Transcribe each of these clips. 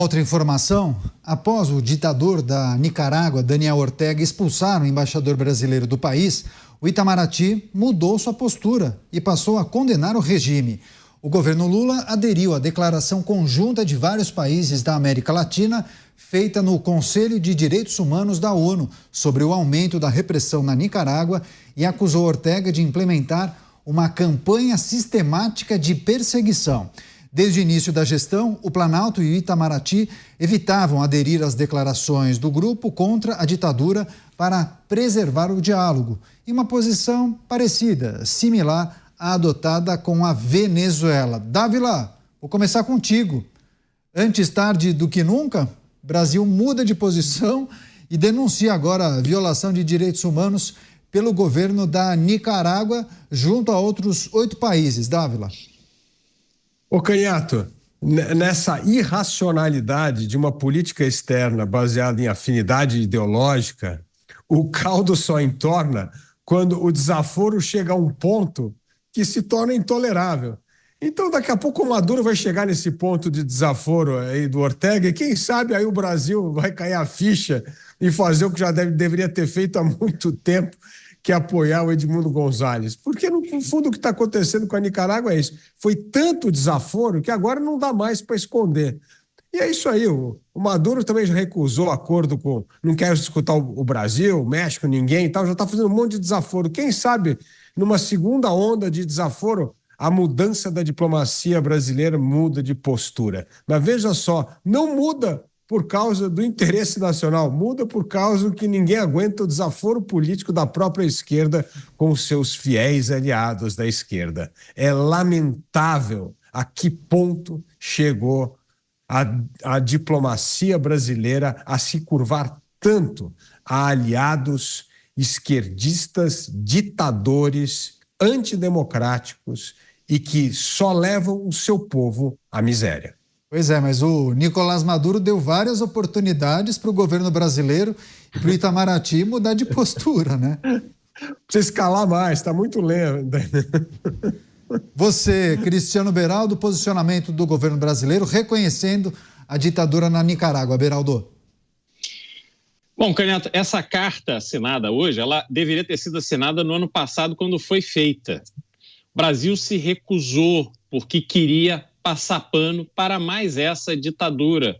Outra informação, após o ditador da Nicarágua, Daniel Ortega, expulsar o embaixador brasileiro do país, o Itamaraty mudou sua postura e passou a condenar o regime. O governo Lula aderiu à declaração conjunta de vários países da América Latina, feita no Conselho de Direitos Humanos da ONU, sobre o aumento da repressão na Nicarágua e acusou Ortega de implementar uma campanha sistemática de perseguição. Desde o início da gestão, o Planalto e o Itamaraty evitavam aderir às declarações do grupo contra a ditadura para preservar o diálogo, em uma posição parecida, similar à adotada com a Venezuela. Dávila, vou começar contigo. Antes tarde do que nunca, o Brasil muda de posição e denuncia agora a violação de direitos humanos pelo governo da Nicarágua, junto a outros 8 países. Dávila. Ô Canhato, nessa irracionalidade de uma política externa baseada em afinidade ideológica, o caldo só entorna quando o desaforo chega a um ponto que se torna intolerável. Então, daqui a pouco o Maduro vai chegar nesse ponto de desaforo aí do Ortega e quem sabe aí o Brasil vai cair a ficha e fazer o que já deveria ter feito há muito tempo, que é apoiar o Edmundo Gonzalez. Porque, no fundo, o que está acontecendo com a Nicarágua é isso. Foi tanto desaforo que agora não dá mais para esconder. E é isso aí. O Maduro também já recusou acordo com... Não quer escutar o Brasil, o México, ninguém e tal. Já está fazendo um monte de desaforo. Quem sabe, numa segunda onda de desaforo, a mudança da diplomacia brasileira muda de postura. Mas veja só, não muda por causa do interesse nacional, muda por causa que ninguém aguenta o desaforo político da própria esquerda com seus fiéis aliados da esquerda. É lamentável a que ponto chegou a diplomacia brasileira a se curvar tanto a aliados esquerdistas, ditadores, antidemocráticos e que só levam o seu povo à miséria. Pois é, mas o Nicolás Maduro deu várias oportunidades para o governo brasileiro e para o Itamaraty mudar de postura, né? Precisa escalar mais, está muito lento. Você, Cristiano Beraldo, posicionamento do governo brasileiro reconhecendo a ditadura na Nicarágua. Beraldo. Bom, Canhato, essa carta assinada hoje, ela deveria ter sido assinada no ano passado, quando foi feita. O Brasil se recusou porque queria passar pano para mais essa ditadura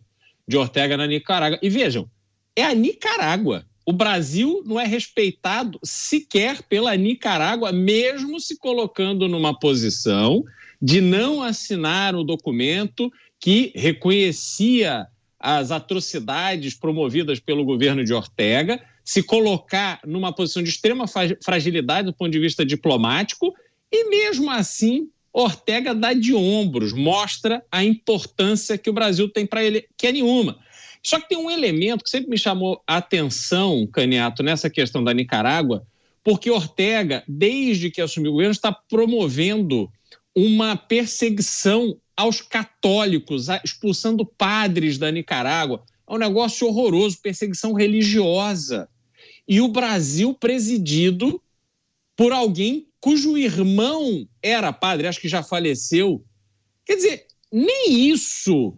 de Ortega na Nicarágua. E vejam, é a Nicarágua. O Brasil não é respeitado sequer pela Nicarágua, mesmo se colocando numa posição de não assinar o documento que reconhecia as atrocidades promovidas pelo governo de Ortega, se colocar numa posição de extrema fragilidade do ponto de vista diplomático, e mesmo assim Ortega dá de ombros, mostra a importância que o Brasil tem para ele, que é nenhuma. Só que tem um elemento que sempre me chamou a atenção, Canhato, nessa questão da Nicarágua, porque Ortega, desde que assumiu o governo, está promovendo uma perseguição aos católicos, expulsando padres da Nicarágua. É um negócio horroroso, perseguição religiosa. E o Brasil presidido por alguém cujo irmão era padre, acho que já faleceu. Quer dizer, nem isso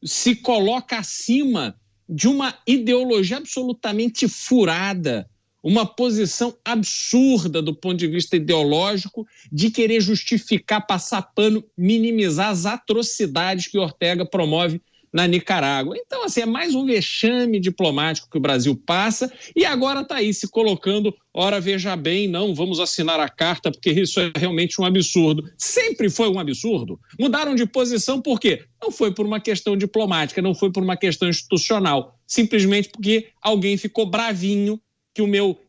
se coloca acima de uma ideologia absolutamente furada, uma posição absurda do ponto de vista ideológico de querer justificar, passar pano, minimizar as atrocidades que Ortega promove na Nicarágua. Então, assim, é mais um vexame diplomático que o Brasil passa e agora está aí se colocando, ora, veja bem, não, vamos assinar a carta porque isso é realmente um absurdo. Sempre foi um absurdo. Mudaram de posição por quê? Não foi por uma questão diplomática, não foi por uma questão institucional, simplesmente porque alguém ficou bravinho que o meu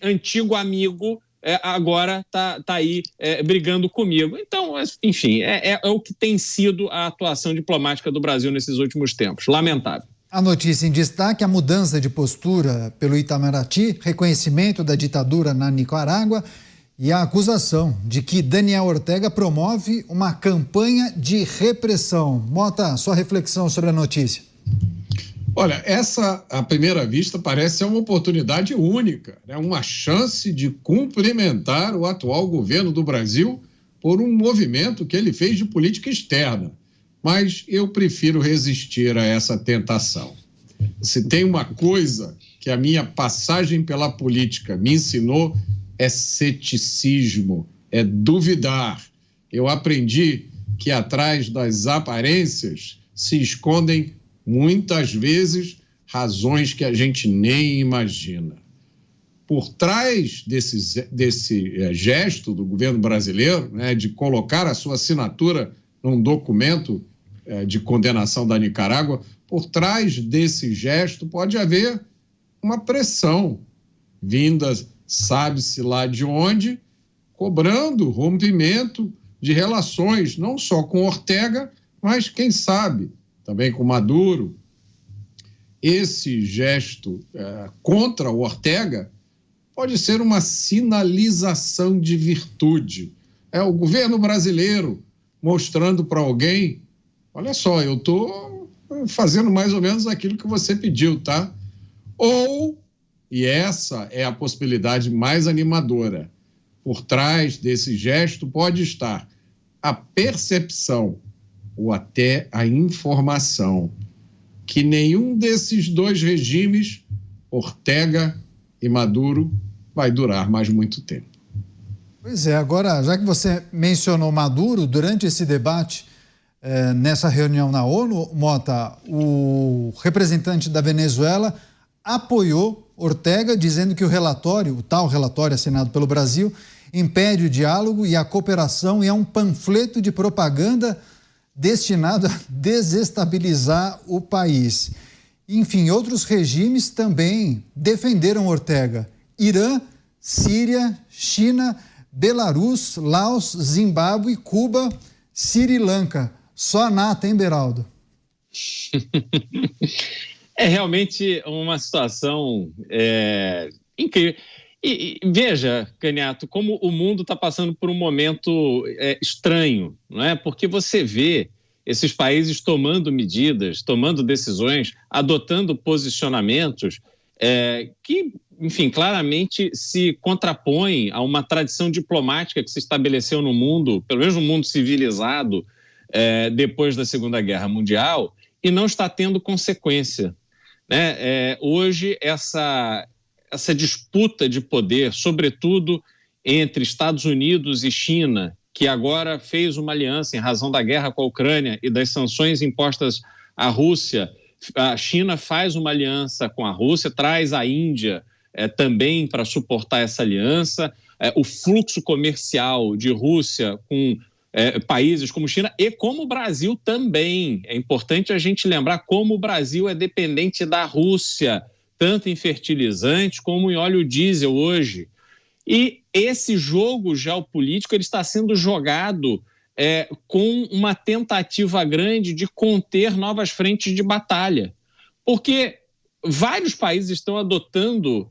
antigo amigo agora está aí brigando comigo. Então, enfim, é o que tem sido a atuação diplomática do Brasil nesses últimos tempos. Lamentável. A notícia em destaque, a mudança de postura pelo Itamaraty, reconhecimento da ditadura na Nicarágua e a acusação de que Daniel Ortega promove uma campanha de repressão. Mota, sua reflexão sobre a notícia. Olha, essa, à primeira vista, parece ser uma oportunidade única, né? Uma chance de cumprimentar o atual governo do Brasil por um movimento que ele fez de política externa. mas eu prefiro resistir a essa tentação. Se tem uma coisa que a minha passagem pela política me ensinou, é ceticismo, é duvidar. Eu aprendi que atrás das aparências se escondem, muitas vezes, razões que a gente nem imagina. Por trás desse gesto do governo brasileiro, né, de colocar a sua assinatura num documento de condenação da Nicarágua, por trás desse gesto pode haver uma pressão vinda, sabe-se lá de onde, cobrando rompimento de relações, não só com Ortega, mas, quem sabe, também com Maduro. Esse gesto contra o Ortega pode ser uma sinalização de virtude. É o governo brasileiro mostrando para alguém, olha só, eu estou fazendo mais ou menos aquilo que você pediu, tá? Ou, e essa é a possibilidade mais animadora, por trás desse gesto pode estar a percepção ou até a informação que nenhum desses dois regimes, Ortega e Maduro, vai durar mais muito tempo. Pois é, agora, já que você mencionou Maduro, durante esse debate, nessa reunião na ONU, Mota, o representante da Venezuela apoiou Ortega, dizendo que o tal relatório assinado pelo Brasil, impede o diálogo e a cooperação e é um panfleto de propaganda destinado a desestabilizar o país. Enfim, outros regimes também defenderam Ortega. Irã, Síria, China, Belarus, Laos, Zimbábue, Cuba, Sri Lanka. Só a nata, hein, Beraldo? É realmente uma situação incrível. E veja, Caniato, como o mundo está passando por um momento estranho, não é? Porque você vê esses países tomando medidas, tomando decisões, adotando posicionamentos que, enfim, claramente se contrapõem a uma tradição diplomática que se estabeleceu no mundo, pelo menos no mundo civilizado, depois da Segunda Guerra Mundial, e não está tendo consequência, né? Hoje, essa disputa de poder, sobretudo entre Estados Unidos e China, que agora fez uma aliança em razão da guerra com a Ucrânia e das sanções impostas à Rússia. A China faz uma aliança com a Rússia, traz a Índia também para suportar essa aliança. O fluxo comercial de Rússia com países como China e como o Brasil também. É importante a gente lembrar como o Brasil é dependente da Rússia, tanto em fertilizantes como em óleo diesel hoje. E esse jogo geopolítico ele está sendo jogado com uma tentativa grande de conter novas frentes de batalha. Porque vários países estão adotando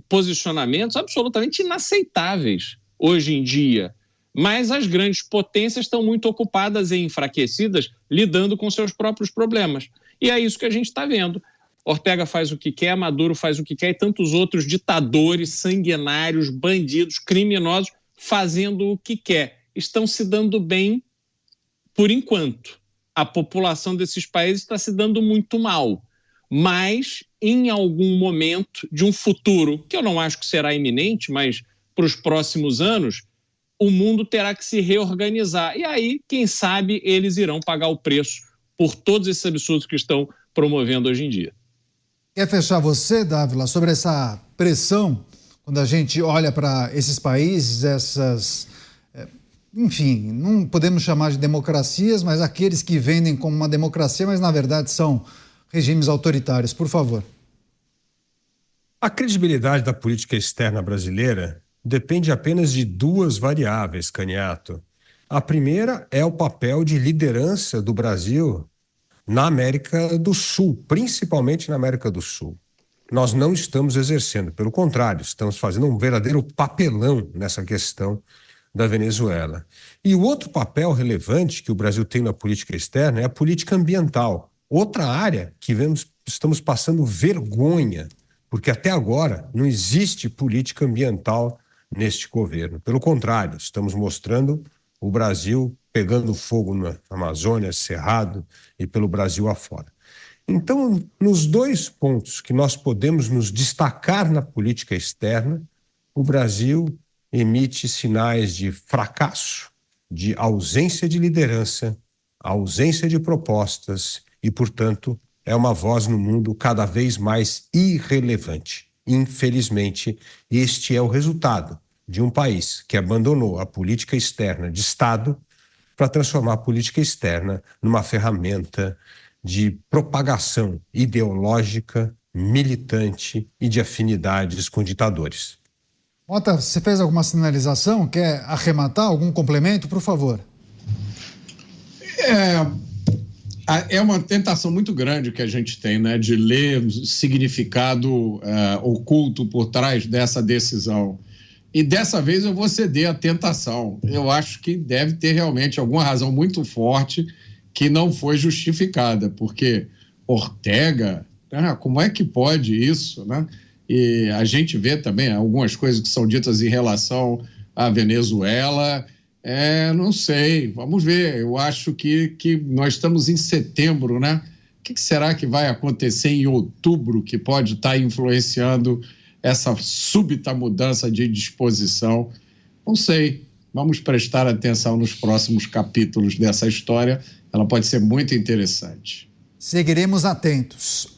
posicionamentos absolutamente inaceitáveis hoje em dia. Mas as grandes potências estão muito ocupadas e enfraquecidas lidando com seus próprios problemas. E é isso que a gente está vendo. Ortega faz o que quer, Maduro faz o que quer e tantos outros ditadores, sanguinários, bandidos, criminosos fazendo o que quer. Estão se dando bem por enquanto. A população desses países está se dando muito mal. Mas, em algum momento de um futuro, que eu não acho que será iminente, mas para os próximos anos, o mundo terá que se reorganizar. E aí, quem sabe, eles irão pagar o preço por todos esses absurdos que estão promovendo hoje em dia. Quer fechar você, Dávila, sobre essa pressão, quando a gente olha para esses países, enfim, não podemos chamar de democracias, mas aqueles que vendem como uma democracia, mas na verdade são regimes autoritários. Por favor. A credibilidade da política externa brasileira depende apenas de duas variáveis, Caniato. A primeira é o papel de liderança do Brasil na América do Sul, principalmente na América do Sul. Nós não estamos exercendo, pelo contrário, estamos fazendo um verdadeiro papelão nessa questão da Venezuela. E o outro papel relevante que o Brasil tem na política externa é a política ambiental. Outra área que estamos passando vergonha, porque até agora não existe política ambiental neste governo. Pelo contrário, estamos mostrando o Brasil pegando fogo na Amazônia, Cerrado e pelo Brasil afora. Então, nos dois pontos que nós podemos nos destacar na política externa, o Brasil emite sinais de fracasso, de ausência de liderança, ausência de propostas e, portanto, é uma voz no mundo cada vez mais irrelevante. Infelizmente, este é o resultado de um país que abandonou a política externa de Estado para transformar a política externa numa ferramenta de propagação ideológica, militante e de afinidades com ditadores. Mota, você fez alguma sinalização? Quer arrematar algum complemento, por favor? É uma tentação muito grande que a gente tem, né, de ler o significado oculto por trás dessa decisão. E dessa vez eu vou ceder à tentação. Eu acho que deve ter realmente alguma razão muito forte que não foi justificada, porque Ortega, como é que pode isso, né? E a gente vê também algumas coisas que são ditas em relação à Venezuela. Não sei, vamos ver. Eu acho que nós estamos em setembro, né? O que será que vai acontecer em outubro que pode estar influenciando essa súbita mudança de disposição? Não sei. Vamos prestar atenção nos próximos capítulos dessa história. Ela pode ser muito interessante. Seguiremos atentos.